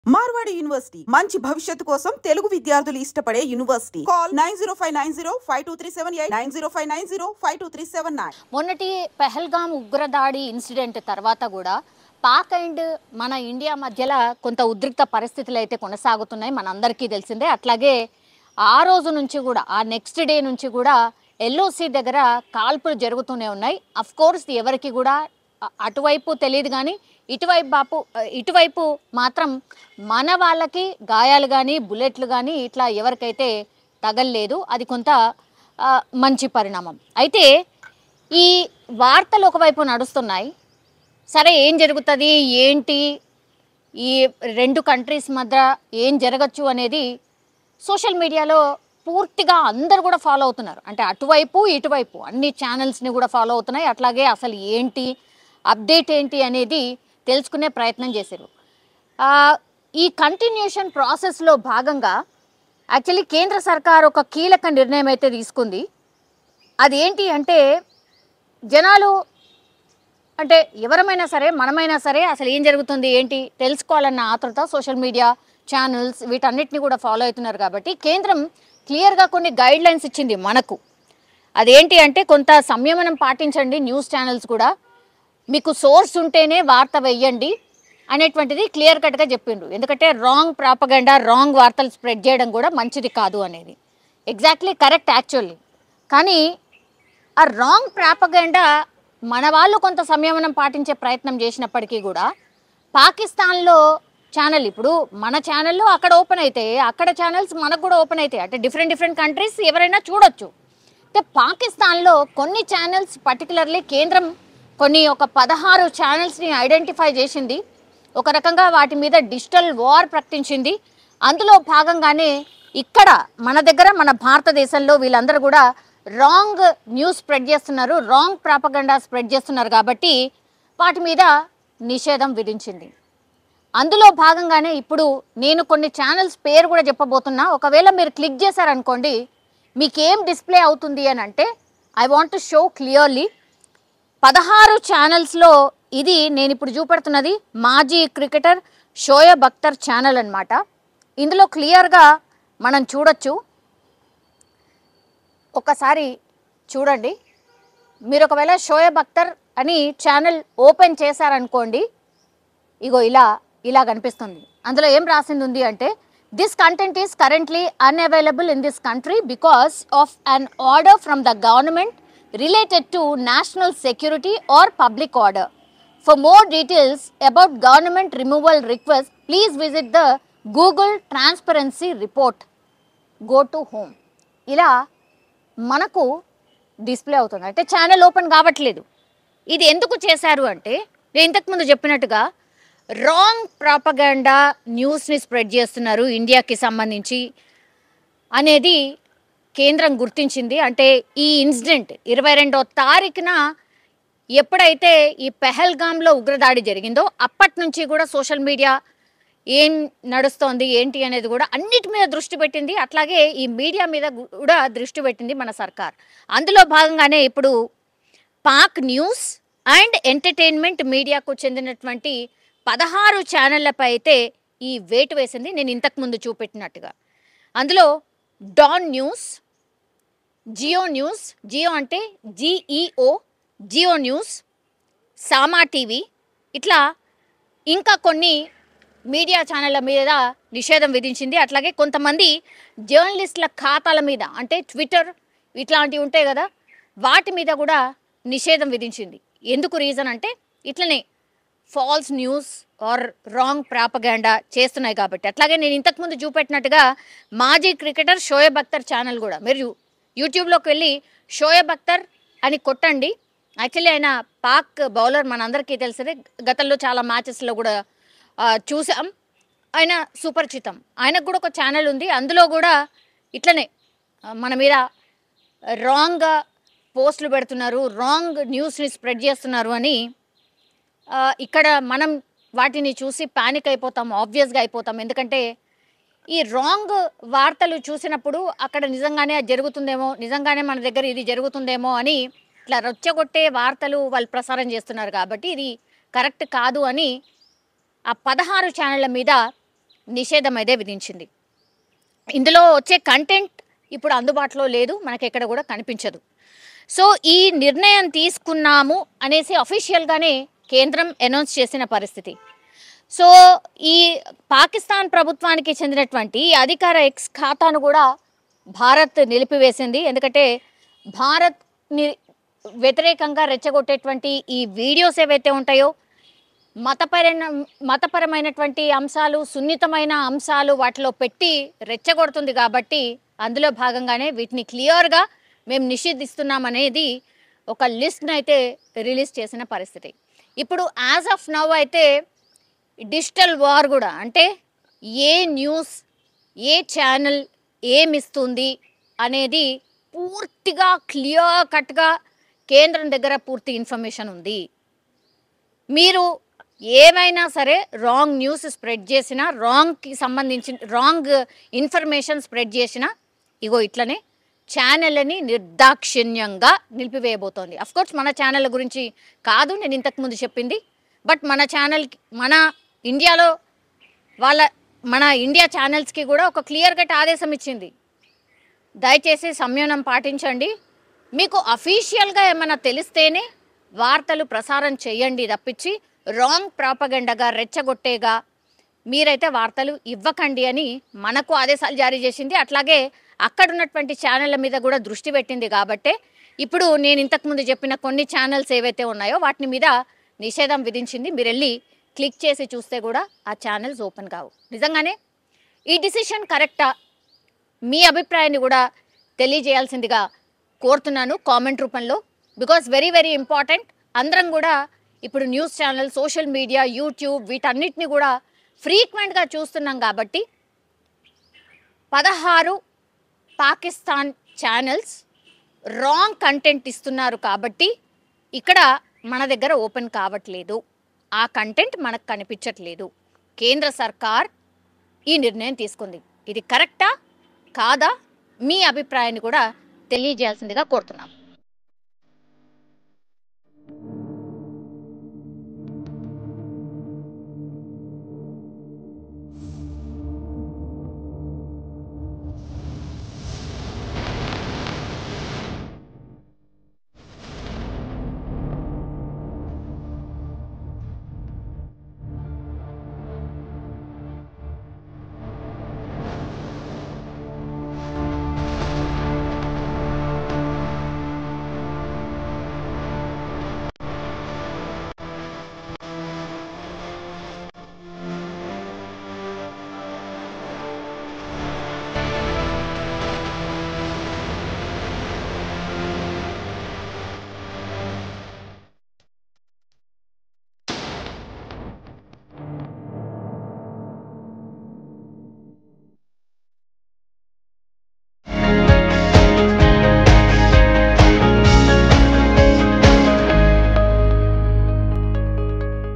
Marwadi university మంచి భవిష్యత్తు కోసం తెలుగు విద్యార్థులు ఇష్టపడే యూనివర్సిటీ. కాల్ 9059052378 9059052379. మొన్నటి పెహల్గామ్ ఉగ్రదాడి ఇన్సిడెంట్ తర్వాత కూడా పాక్ అండ్ మన ఇండియా మధ్యలో కొంత ఉద్రిక్త పరిస్థితులు అయితే కొనసాగుతున్నాయి, మనందరికీ తెలిసిందే. అట్లాగే ఆ రోజు నుంచి కూడా ఆ నెక్స్ట్ డే నుంచి కూడా ఎల్ఓసి దగ్గర కాల్పులు జరుగుతూనే ఉన్నాయి. అఫ్ కోర్స్ ఎవరికి కూడా అటువైపు తెలియదు, కానీ ఇటువైపు మాత్రం మన వాళ్ళకి గాయాలు కానీ బుల్లెట్లు కానీ ఇట్లా ఎవరికైతే తగలలేదు. అది కొంత మంచి పరిణామం. అయితే ఈ వార్తలు ఒకవైపు నడుస్తున్నాయి. సరే, ఏం జరుగుతుంది ఏంటి, ఈ రెండు కంట్రీస్ మధ్య ఏం జరగచ్చు అనేది సోషల్ మీడియాలో పూర్తిగా అందరు కూడా ఫాలో అవుతున్నారు. అంటే అటువైపు ఇటువైపు అన్ని ఛానల్స్ని కూడా ఫాలో అవుతున్నాయి. అట్లాగే అసలు ఏంటి అప్డేట్ ఏంటి అనేది తెలుసుకునే ప్రయత్నం చేశారు. ఈ కంటిన్యూషన్ ప్రాసెస్లో భాగంగా యాక్చువల్లీ కేంద్ర సర్కార్ ఒక కీలక నిర్ణయం అయితే తీసుకుంది. అదేంటి అంటే, జనాలు అంటే ఎవరమైనా సరే మనమైనా సరే అసలు ఏం జరుగుతుంది ఏంటి తెలుసుకోవాలన్న ఆతృత సోషల్ మీడియా ఛానల్స్ వీటన్నిటిని కూడా ఫాలో అవుతున్నారు. కాబట్టి కేంద్రం క్లియర్గా కొన్ని గైడ్ లైన్స్ ఇచ్చింది మనకు. అదేంటి అంటే, కొంత సంయమనం పాటించండి, న్యూస్ ఛానల్స్ కూడా మీకు సోర్స్ ఉంటేనే వార్త వెయ్యండి అనేటువంటిది క్లియర్ కట్గా చెప్పిండ్రు. ఎందుకంటే రాంగ్ ప్రాపగండా, రాంగ్ వార్తలు స్ప్రెడ్ చేయడం కూడా మంచిది కాదు అనేది ఎగ్జాక్ట్లీ కరెక్ట్ యాక్చువల్లీ. కానీ ఆ రాంగ్ ప్రాపగండా మన వాళ్ళు కొంత సంయమనం పాటించే ప్రయత్నం చేసినప్పటికీ కూడా పాకిస్తాన్లో ఛానల్, ఇప్పుడు మన ఛానల్లో అక్కడ ఓపెన్ అయితే అక్కడ ఛానల్స్ మనకు కూడా ఓపెన్ అవుతాయి. అంటే డిఫరెంట్ కంట్రీస్ ఎవరైనా చూడొచ్చు. అంటే పాకిస్తాన్లో కొన్ని ఛానల్స్ పర్టికులర్లీ కేంద్రం ఒక 16 ఛానల్స్ని ఐడెంటిఫై చేసింది. ఒక రకంగా వాటి మీద డిజిటల్ వార్ ప్రకటించింది. అందులో భాగంగానే ఇక్కడ మన దగ్గర మన భారతదేశంలో వీళ్ళందరూ కూడా రాంగ్ న్యూస్ స్ప్రెడ్ చేస్తున్నారు, రాంగ్ ప్రాపగండా స్ప్రెడ్ చేస్తున్నారు. కాబట్టి వాటి మీద నిషేధం విధించింది. అందులో భాగంగానే ఇప్పుడు నేను కొన్ని ఛానల్స్ పేరు కూడా చెప్పబోతున్నా. ఒకవేళ మీరు క్లిక్ చేశారనుకోండి, మీకేం డిస్ప్లే అవుతుంది అని అంటే, I want to show clearly 16 ఛానల్స్లో ఇది నేను ఇప్పుడు చూపెడుతున్నది మాజీ క్రికెటర్ షోయబ్ అఖ్తర్ ఛానల్ అన్నమాట. ఇందులో క్లియర్గా మనం చూడొచ్చు. ఒకసారి చూడండి. మీరు ఒకవేళ షోయబ్ అఖ్తర్ అని ఛానల్ ఓపెన్ చేశారనుకోండి, ఇగో ఇలా కనిపిస్తుంది. అందులో ఏం రాసింది ఉంది అంటే, this content is currently unavailable in this country because of an order from the government related to national security or public order. For more details about government removal request, please visit the Google Transparency Report. Go to home. ఇలా మనకు display అవుతుంది. అంటే channel open కావట్లేదు. ఇది ఎందుకు చేశారు అంటే, నేను ఇంతకుముందు చెప్పినట్టుగా రాంగ్ ప్రాపగండా న్యూస్ని స్ప్రెడ్ చేస్తున్నారు ఇండియాకి సంబంధించి అనేది కేంద్రం గుర్తించింది. అంటే ఈ ఇన్సిడెంట్ 22వ తారీఖున ఎప్పుడైతే ఈ పెహల్గామ్లో ఉగ్రదాడి జరిగిందో అప్పటి నుంచి కూడా సోషల్ మీడియా ఏం నడుస్తోంది ఏంటి అనేది కూడా అన్నిటి మీద దృష్టి పెట్టింది. అట్లాగే ఈ మీడియా మీద కూడా దృష్టి పెట్టింది మన సర్కార్. అందులో భాగంగానే ఇప్పుడు పాక్ న్యూస్ అండ్ ఎంటర్టైన్మెంట్ మీడియాకు చెందినటువంటి 16 ఛానళ్లపై అయితే ఈ వేటు వేసింది, నేను ఇంతకుముందు చూపెట్టినట్టుగా. అందులో Dawn news, Geo news, Geo అంటే GEO, Geo news, Samaa TV, ఇట్లా ఇంకా కొన్ని మీడియా ఛానళ్ళ మీద నిషేధం విధించింది. అట్లాగే కొంతమంది జర్నలిస్టుల ఖాతాల మీద, అంటే ట్విట్టర్ ఇట్లాంటివి ఉంటాయి కదా, వాటి మీద కూడా నిషేధం విధించింది. ఎందుకు రీజన్ అంటే, ఇట్లనే false news or wrong propaganda చేస్తున్నాయి కాబట్టి. అట్లాగే నేను ఇంతకుముందు చూపెట్టినట్టుగా మాజీ క్రికెటర్ షోయబ్ అఖ్తర్ ఛానల్ కూడా, మీరు యూట్యూబ్లోకి వెళ్ళి షోయబ్ అఖ్తర్ అని కొట్టండి. యాక్చువల్లీ ఆయన పాక్ బౌలర్, మనందరికీ తెలిసిందే, గతంలో చాలా మ్యాచెస్లో కూడా చూసాం, ఆయన సుపరిచితం. ఆయనకు కూడా ఒక ఛానల్ ఉంది. అందులో కూడా ఇట్లనే మన మీద రాంగ్గా పోస్టులు పెడుతున్నారు, రాంగ్ న్యూస్ని స్ప్రెడ్ చేస్తున్నారు అని ఇక్కడ మనం వాటిని చూసి ప్యానిక్ అయిపోతాం, ఆబ్వియస్గా అయిపోతాం. ఎందుకంటే ఈ రాంగ్ వార్తలు చూసినప్పుడు అక్కడ నిజంగానే అది జరుగుతుందేమో, నిజంగానే మన దగ్గర ఇది జరుగుతుందేమో అని ఇట్లా రొచ్చగొట్టే వార్తలు వాళ్ళు ప్రసారం చేస్తున్నారు. కాబట్టి ఇది కరెక్ట్ కాదు అని ఆ 16 ఛానళ్ళ మీద నిషేధం అయితే విధించింది. ఇందులో వచ్చే కంటెంట్ ఇప్పుడు అందుబాటులో లేదు, మనకి ఎక్కడ కూడా కనిపించదు. సో ఈ నిర్ణయం తీసుకున్నాము అనేసి అఫీషియల్గానే కేంద్రం అనౌన్స్ చేసిన పరిస్థితి. సో ఈ పాకిస్తాన్ ప్రభుత్వానికి చెందినటువంటి ఈ అధికార ఎక్స్ ఖాతాను కూడా భారత్ నిలిపివేసింది. ఎందుకంటే భారత్ని వ్యతిరేకంగా రెచ్చగొట్టేటువంటి ఈ వీడియోస్ ఏవైతే ఉంటాయో, మతపరమైనటువంటి అంశాలు, సున్నితమైన అంశాలు వాటిలో పెట్టి రెచ్చగొడుతుంది. కాబట్టి అందులో భాగంగానే వీటిని క్లియర్గా మేము నిషేధిస్తున్నామనేది ఒక లిస్ట్ని అయితే రిలీజ్ చేసిన పరిస్థితి. ఇప్పుడు యాజ్ ఆఫ్ నౌ అయితే డిజిటల్ వార్ కూడా, అంటే ఏ న్యూస్ ఏ ఛానల్ ఏమిస్తుంది అనేది పూర్తిగా క్లియర్ కట్గా కేంద్రం దగ్గర పూర్తి ఇన్ఫర్మేషన్ ఉంది. మీరు ఏమైనా సరే రాంగ్ న్యూస్ స్ప్రెడ్ చేసినా, రాంగ్కి సంబంధించిన రాంగ్ ఇన్ఫర్మేషన్ స్ప్రెడ్ చేసినా ఇగో ఇట్లనే ఛానళ్ళని నిర్దాక్షిణ్యంగా నిలిపివేయబోతోంది. అఫ్కోర్స్ మన ఛానళ్ళ గురించి కాదు నేను ఇంతకుముందు చెప్పింది, బట్ మన ఛానల్కి, మన ఇండియాలో మన ఇండియా ఛానల్స్కి కూడా ఒక క్లియర్ కట్ ఆదేశం ఇచ్చింది. దయచేసి సంయమనం పాటించండి, మీకు అఫీషియల్గా ఏమైనా తెలిస్తేనే వార్తలు ప్రసారం చేయండి తప్పించి రాంగ్ ప్రాపగండగా రెచ్చగొట్టేగా మీరైతే వార్తలు ఇవ్వకండి అని మనకు ఆదేశాలు జారీ చేసింది. అట్లాగే అక్కడ ఉన్నటువంటి ఛానళ్ళ మీద కూడా దృష్టి పెట్టింది. కాబట్టే ఇప్పుడు నేను ఇంతకుముందు చెప్పిన కొన్ని ఛానల్స్ ఏవైతే ఉన్నాయో వాటి మీద నిషేధం విధించింది. మీరు వెళ్ళి క్లిక్ చేసి చూస్తే కూడా ఆ ఛానల్స్ ఓపెన్ కావు. నిజంగానే ఈ డిసిషన్ కరెక్టా? మీ అభిప్రాయాన్ని కూడా తెలియజేయాల్సిందిగా కోరుతున్నాను కామెంట్ రూపంలో. Because very very important. అందరం కూడా ఇప్పుడు news channel, social media, YouTube వీటన్నిటిని కూడా ఫ్రీక్వెంట్గా చూస్తున్నాం. కాబట్టి 16 పాకిస్తాన్ ఛానల్స్ రాంగ్ కంటెంట్ ఇస్తున్నారు. కాబట్టి ఇక్కడ మన దగ్గర ఓపెన్ కావట్లేదు, ఆ కంటెంట్ మనకు కనిపించట్లేదు. కేంద్ర సర్కార్ ఈ నిర్ణయం తీసుకుంది. ఇది కరెక్టా కాదా? మీ అభిప్రాయాన్ని కూడా తెలియజేయాల్సిందిగా కోరుతున్నాం.